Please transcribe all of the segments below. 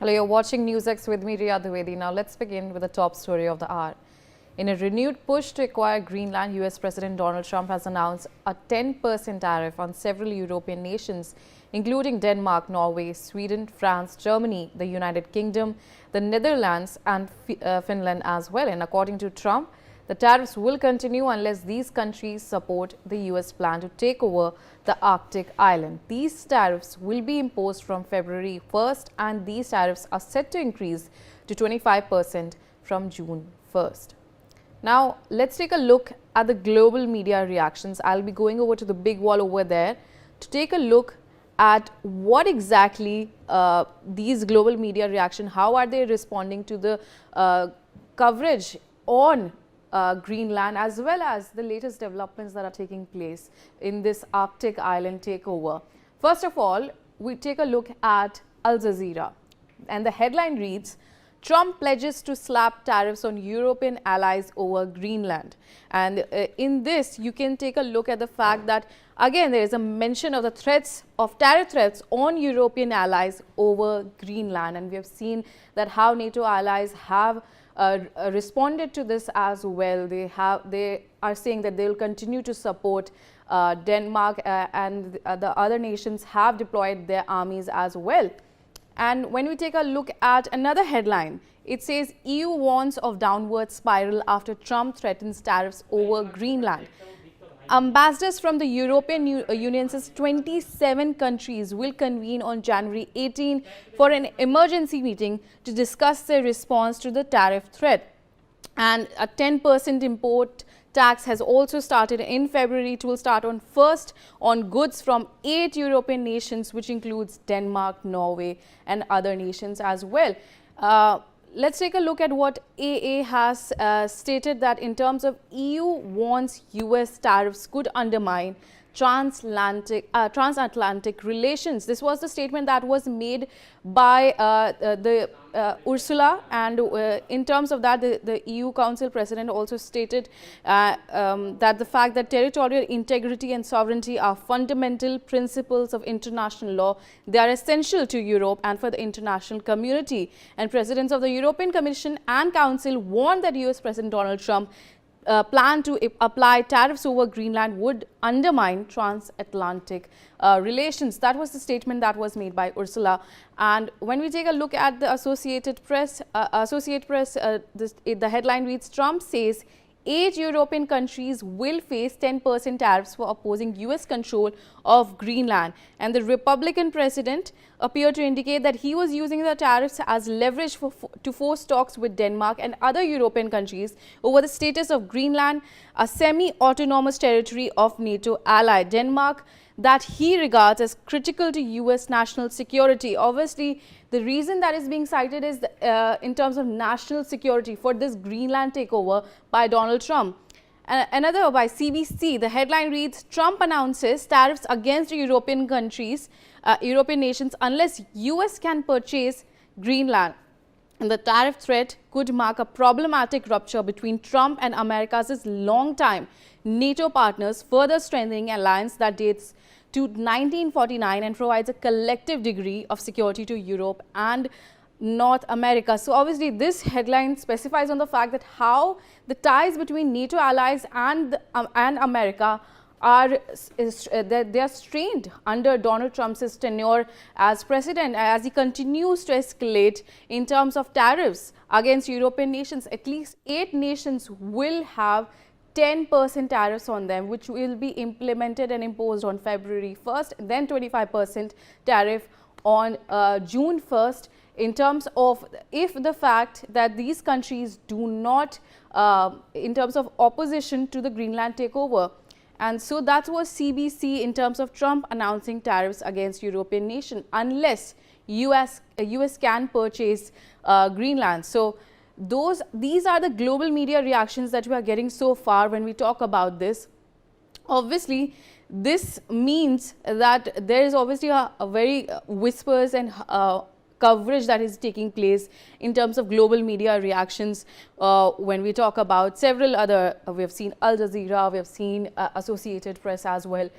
Hello, you're watching Newsx with me, Riya Dwivedi. Now let's begin with the top story of the hour. In a renewed push to acquire Greenland, US President Donald Trump has announced a 10% tariff on several European nations, including Denmark, Norway, Sweden, France, Germany, the United Kingdom, the Netherlands and Finland as well. And according to Trump, the tariffs will continue unless these countries support the US plan to take over the Arctic island. These tariffs will be imposed from February 1st, and these tariffs are set to increase to 25% from June 1st. Now, let's take a look at the global media reactions. I'll be going over to the big wall over there to take a look at what exactly these global media reaction, how are they responding to the coverage on Greenland, as well as the latest developments that are taking place in this Arctic island takeover. First of all, we take a look at Al Jazeera, and the headline reads, Trump pledges to slap tariffs on European allies over Greenland. And in this, you can take a look at the fact that, again, there is a mention of the tariff threats on European allies over Greenland. And we have seen that how NATO allies have responded to this as well. They are saying that they will continue to support Denmark and the other nations have deployed their armies as well. And when we take a look at another headline, it says EU warns of downward spiral after Trump threatens tariffs over Greenland. Ambassadors from the European Union says 27 countries will convene on January 18 for an emergency meeting to discuss their response to the tariff threat. And a 10% import tax has also started in February. It will start on 1st on goods from 8 European nations, which includes Denmark, Norway and other nations as well. Let's take a look at what AA has stated, that in terms of EU warns US tariffs could undermine transatlantic relations. This was the statement that was made by Ursula, and in terms of that, the EU Council President also stated that the fact that territorial integrity and sovereignty are fundamental principles of international law. They are essential to Europe and for the international community. And presidents of the European Commission and Council warned that US President Donald Trump plan to apply tariffs over Greenland would undermine transatlantic relations. That was the statement that was made by Ursula. And when we take a look at the Associated Press, the headline reads, Trump says 8 European countries will face 10% tariffs for opposing US control of Greenland. And the Republican president appeared to indicate that he was using the tariffs as leverage to force talks with Denmark and other European countries over the status of Greenland, a semi-autonomous territory of NATO ally. Denmark, that he regards as critical to US national security. Obviously, the reason that is being cited is in terms of national security for this Greenland takeover by Donald Trump. Another by CBC, the headline reads, Trump announces tariffs against European countries, European nations unless US can purchase Greenland. And the tariff threat could mark a problematic rupture between Trump and America's longtime NATO partners, further strengthening an alliance that dates to 1949 and provides a collective degree of security to Europe and North America. So obviously this headline specifies on the fact that how the ties between NATO allies and America are they are strained under Donald Trump's tenure as president, as he continues to escalate in terms of tariffs against European nations. At least 8 nations will have 10% tariffs on them, which will be implemented and imposed on February 1st, then 25% tariff on June 1st, in terms of if the fact that these countries do not, in terms of opposition to the Greenland takeover. And so that was CBC in terms of Trump announcing tariffs against European nation unless US can purchase Greenland. So these are the global media reactions that we are getting so far when we talk about this. Obviously, this means that there is obviously a very whispers and coverage that is taking place in terms of global media reactions when we talk about several other, we have seen Al Jazeera, we have seen Associated Press as well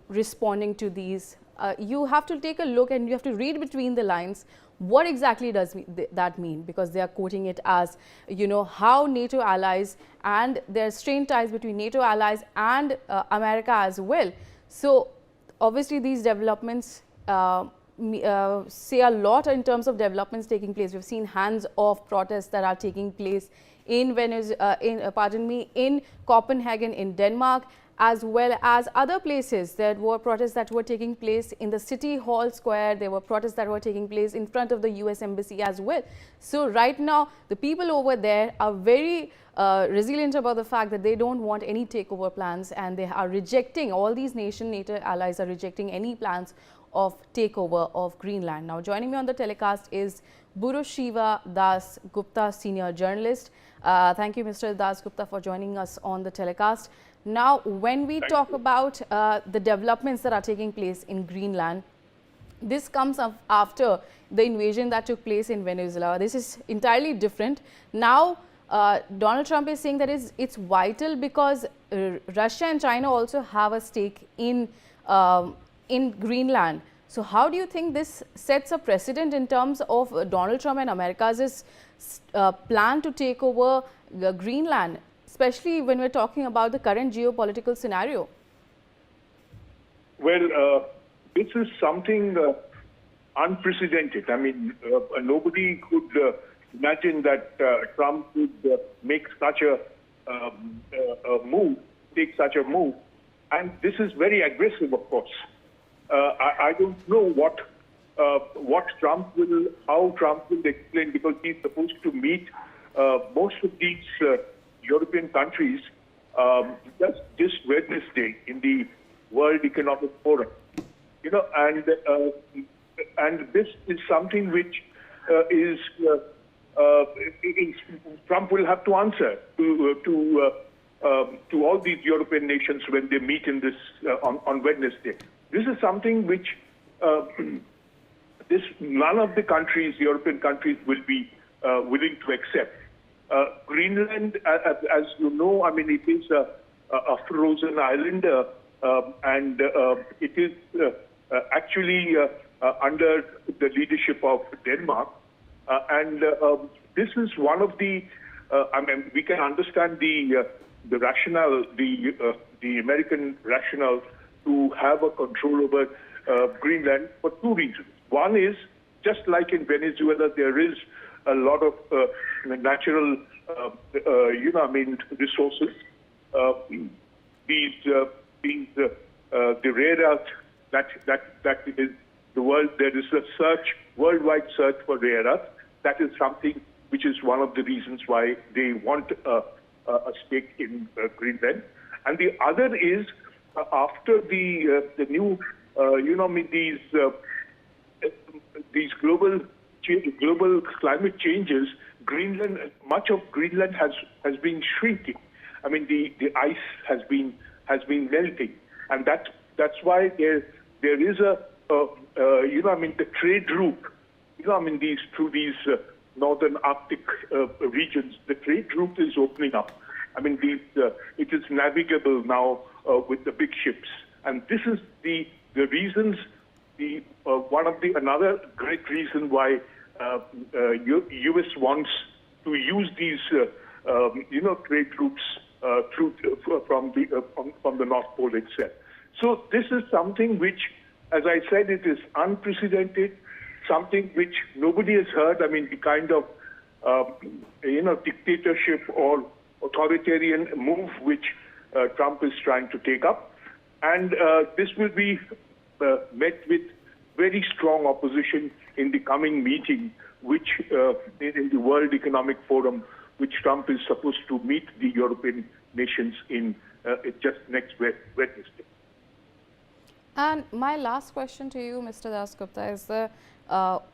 responding to these you have to take a look and you have to read between the lines. What exactly does that mean? Because they are quoting it as, you know, how NATO allies and there are strained ties between NATO allies and America as well. So obviously these developments say a lot in terms of developments taking place. We've seen hands-off protests that are taking place in in Copenhagen, in Denmark, as well as other places. There were protests that were taking place in the City Hall Square. There were protests that were taking place in front of the US Embassy as well. So right now, the people over there are very resilient about the fact that they don't want any takeover plans, and they are rejecting, all these NATO allies are rejecting any plans of takeover of Greenland. Now, joining me on the telecast is Shiva Das Gupta, senior journalist. Thank you, Mr. Das Gupta, for joining us on the telecast. Now, when we talk about the developments that are taking place in Greenland, this comes up after the invasion that took place in Venezuela. This is entirely different. Now, Donald Trump is saying that it's vital because Russia and China also have a stake in Greenland. So how do you think this sets a precedent in terms of Donald Trump and America's plan to take over Greenland, especially when we're talking about the current geopolitical scenario? Well, this is something unprecedented. I mean, nobody could imagine that Trump would make such a move, take such a move. And this is very aggressive, of course. I don't know how Trump will explain, because he's supposed to meet most of these European countries just this Wednesday in the World Economic Forum. You know, and this is something which Trump will have to answer to all these European nations when they meet in this on Wednesday. This is something which none of the countries, European countries, will be willing to accept. Greenland, as you know, I mean, it is a frozen island, and it is actually under the leadership of Denmark. And this is one of the, I mean, we can understand the rationale, the American rationale to have a control over Greenland for two reasons. One is, just like in Venezuela, there is a lot of natural, resources. The rare earth that is the world. There is a worldwide search for rare earth. That is something which is one of the reasons why they want a stake in Greenland. And the other is, after the new, these global climate changes, Greenland, much of Greenland has been shrinking. I mean, the ice has been melting, and that's why there is the trade route. Through these northern Arctic regions, the trade route is opening up. I mean, it is navigable now with the big ships, and this is the reasons. Another great reason why U.S. wants to use these trade routes from the North Pole itself. So this is something which, as I said, it is unprecedented. Something which nobody has heard. I mean, the kind of dictatorship or authoritarian move which Trump is trying to take up, and this will be met with very strong opposition in the coming meeting, which in the World Economic Forum, which Trump is supposed to meet the European nations in just next Wednesday. And my last question to you, Mr. Das Gupta, is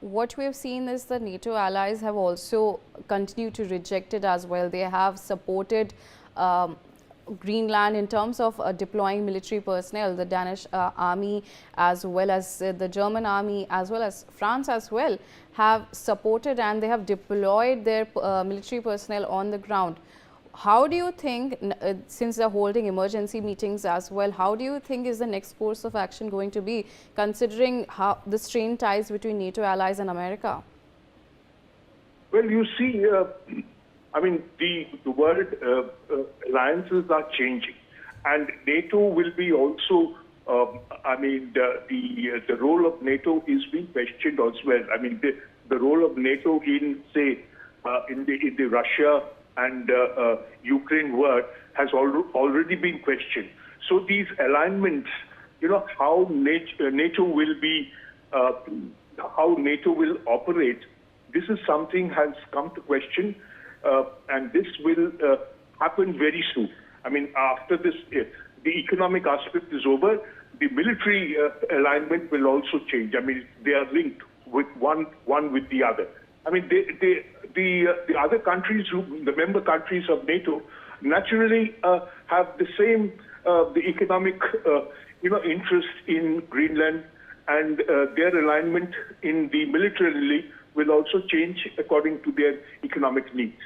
what we have seen is the NATO allies have also continued to reject it as well. They have supported Greenland in terms of deploying military personnel. The Danish army, as well as the German army, as well as France as well, have supported and they have deployed their military personnel on the ground. how do you think, since they're holding emergency meetings as well, how do you think is the next course of action going to be, considering how the strained ties between NATO allies and America? Well, you see, I mean, the world alliances are changing, and NATO will be also. I mean, the role of NATO is being questioned as well. I mean, the role of NATO in, say, in the Russia and Ukraine war has already been questioned. So these alignments, you know, how NATO will be, how NATO will operate. This is something has come to question, and this will happen very soon. I mean, after this, the economic aspect is over, the military alignment will also change. I mean, they are linked with one with the other. I mean, the other countries, the member countries of NATO, naturally have the same the economic interest in Greenland, and their alignment in the militarily will also change according to their economic needs.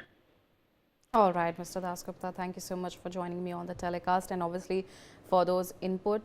All right, Mr. Dasgupta, thank you so much for joining me on the telecast and obviously for those input.